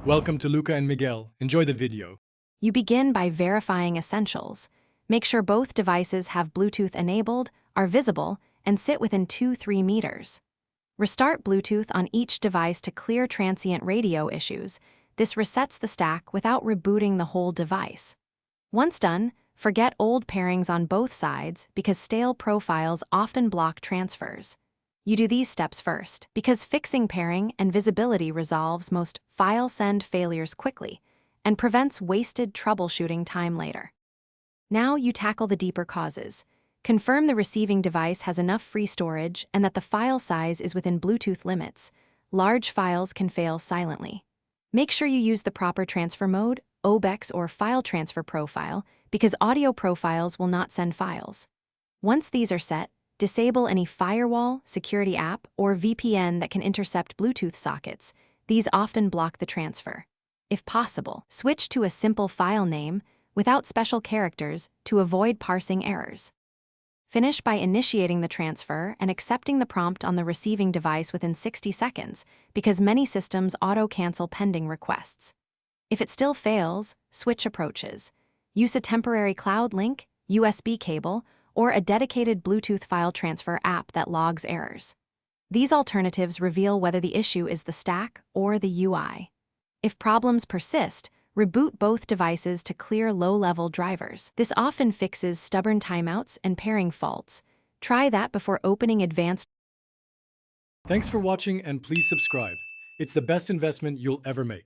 Welcome to Luca and Miguel. Enjoy the video. You begin by verifying essentials. Make sure both devices have Bluetooth enabled, are visible, and sit within 2-3 meters. Restart Bluetooth on each device to clear transient radio issues. This resets the stack without rebooting the whole device. Once done, forget old pairings on both sides because stale profiles often block transfers. You do these steps first because fixing pairing and visibility resolves most file send failures quickly and prevents wasted troubleshooting time later. Now you tackle the deeper causes. Confirm the receiving device has enough free storage and that the file size is within Bluetooth limits. Large files can fail silently. Make sure you use the proper transfer mode, OBEX or file transfer profile, because audio profiles will not send files. Once these are set, disable any firewall, security app, or VPN that can intercept Bluetooth sockets. These often block the transfer. If possible, switch to a simple file name without special characters to avoid parsing errors. Finish by initiating the transfer and accepting the prompt on the receiving device within 60 seconds because many systems auto-cancel pending requests. If it still fails, switch approaches. Use a temporary cloud link, USB cable, or a dedicated Bluetooth file transfer app that logs errors. These alternatives reveal whether the issue is the stack or the UI. If problems persist, reboot both devices to clear low-level drivers. This often fixes stubborn timeouts and pairing faults. Try that before opening advanced. Thanks for watching and please subscribe. It's the best investment you'll ever make.